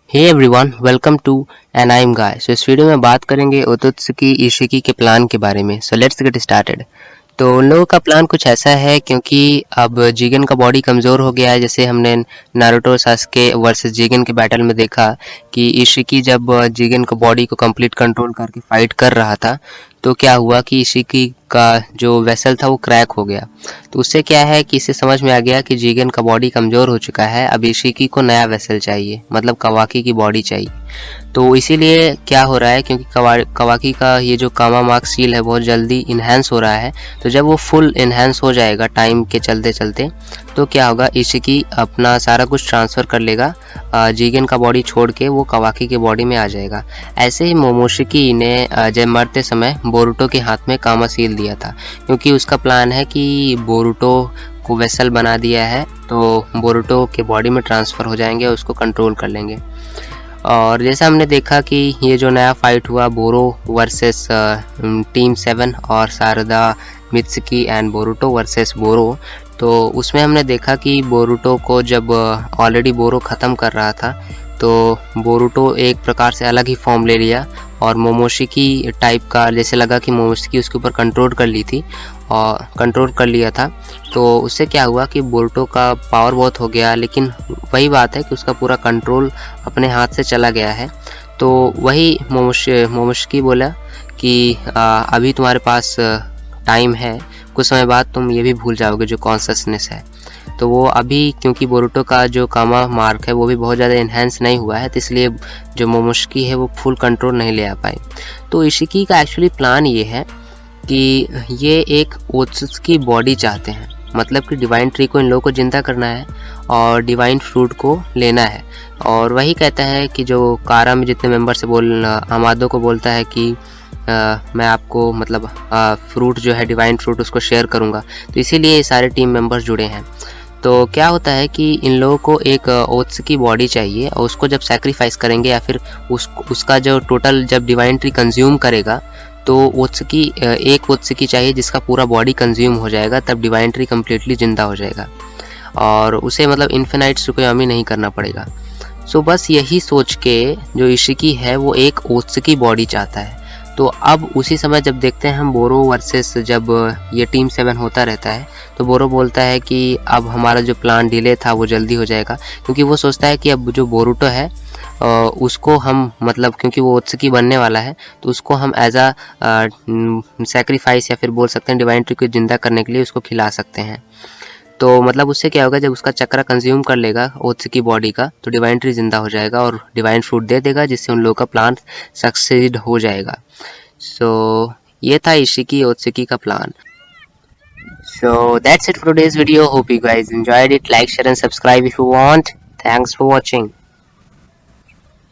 Hey everyone, welcome to and I am guy. सो इस video में बात करेंगे ओतोत्सुकी इशिकी के प्लान के बारे में। So let's get started. तो उन लोगों का प्लान कुछ ऐसा है, क्योंकि अब जिगन का बॉडी कमज़ोर हो गया है। जैसे हमने नारुतो सास्के वर्सेस जिगन के बैटल में देखा कि इशिकी जब जिगन को बॉडी को कंप्लीट कंट्रोल करके फाइट कर रहा था, तो क्या हुआ कि इशिकी का जो वेसल था वो क्रैक हो गया। तो उससे क्या है कि इससे समझ में आ गया कि जिगन का बॉडी कमज़ोर हो चुका है। अब इशिकी को नया वेसल चाहिए, मतलब कवाकी की बॉडी चाहिए। तो इसीलिए क्या हो रहा है, क्योंकि कवाकी का ये जो कामा मार्क सील है बहुत जल्दी इन्हेंस हो रहा है। तो जब वो फुल इन्हेंस हो जाएगा टाइम के चलते चलते, तो क्या होगा, इशिकी अपना सारा कुछ ट्रांसफ़र कर लेगा, जिगन का बॉडी छोड़ के वो कवाकी के बॉडी में आ जाएगा। ऐसे ही मोमोशिकी ने जब मरते समय बोरुटो के हाथ में कामा सील दिया था, क्योंकि उसका प्लान है कि बोरुटो को वेसल बना दिया है तो बोरुटो के बॉडी में ट्रांसफ़र हो जाएंगे और उसको कंट्रोल कर लेंगे। और जैसा हमने देखा कि ये जो नया फाइट हुआ बोरो वर्सेस टीम 7 और शारदा मित्सुकी एंड बोरुटो वर्सेस बोरो, तो उसमें हमने देखा कि बोरुटो को जब ऑलरेडी बोरो ख़त्म कर रहा था, तो बोरुटो एक प्रकार से अलग ही फॉर्म ले लिया और मोमोशिकी टाइप का, जैसे लगा कि मोमोशिकी उसके ऊपर कंट्रोल कर ली थी और कंट्रोल कर लिया था। तो उससे क्या हुआ कि बोरुटो का पावर बहुत हो गया, लेकिन वही बात है कि उसका पूरा कंट्रोल अपने हाथ से चला गया है। तो वही मोमोशिकी बोला कि अभी तुम्हारे पास टाइम है, कुछ समय बाद तुम ये भी भूल जाओगे जो कॉन्शसनेस है। तो वो अभी, क्योंकि बोरुटो का जो कामा मार्क है वो भी बहुत ज़्यादा इन्हेंस नहीं हुआ है, तो इसलिए जो मोमोशिकी है वो फुल कंट्रोल नहीं ले आ पाई। तो इशिकी का एक्चुअली प्लान ये है कि ये एक ओत्सुकी बॉडी चाहते हैं, मतलब कि डिवाइन ट्री को इन लोगों को जिंदा करना है और डिवाइन फ्रूट को लेना है। और वही कहता है कि जो कारा में जितने मेंबर से अमादो को बोलता है कि मैं आपको मतलब फ्रूट जो है डिवाइन फ्रूट उसको शेयर करूंगा। तो इसीलिए ये सारे टीम मेंबर्स जुड़े हैं। तो क्या होता है कि इन लोगों को एक ओत्सुकी बॉडी चाहिए और उसको जब सैक्रिफाइस करेंगे या फिर उसका जो टोटल जब डिवाइन ट्री कंज्यूम करेगा, तो ओत्सुकी एक ओत्सुकी चाहिए जिसका पूरा बॉडी कंज्यूम हो जाएगा, तब डिवाइन ट्री कम्प्लीटली जिंदा हो जाएगा और उसे मतलब इन्फिनाइट सुकुयामी नहीं करना पड़ेगा। सो बस यही सोच के जो इशिकी है वो एक ओत्सुकी बॉडी चाहता है। तो अब उसी समय जब देखते हैं हम बोरो वर्सेस, जब ये टीम 7 होता रहता है, तो बोरो बोलता है कि अब हमारा जो प्लान डिले था वो जल्दी हो जाएगा, क्योंकि वो सोचता है कि अब जो बोरुटो है उसको हम मतलब, क्योंकि वो ओत्सुकी बनने वाला है, तो उसको हम एज अ सैक्रिफाइस या फिर बोल सकते हैं डिवाइन ट्री को जिंदा करने के लिए उसको खिला सकते हैं। तो मतलब उससे क्या होगा, जब उसका चक्रा कंज्यूम कर लेगा ओत्सुकी बॉडी का, तो डिवाइन ट्री जिंदा हो जाएगा और डिवाइन फ्रूट दे देगा, जिससे उन लोगों का प्लान सक्सीड हो जाएगा। सो ये था इशिकी ओत्सुकी का plan. So that's it for today's video. Hope you guys enjoyed it. Like, share and subscribe if you want. Thanks for watching.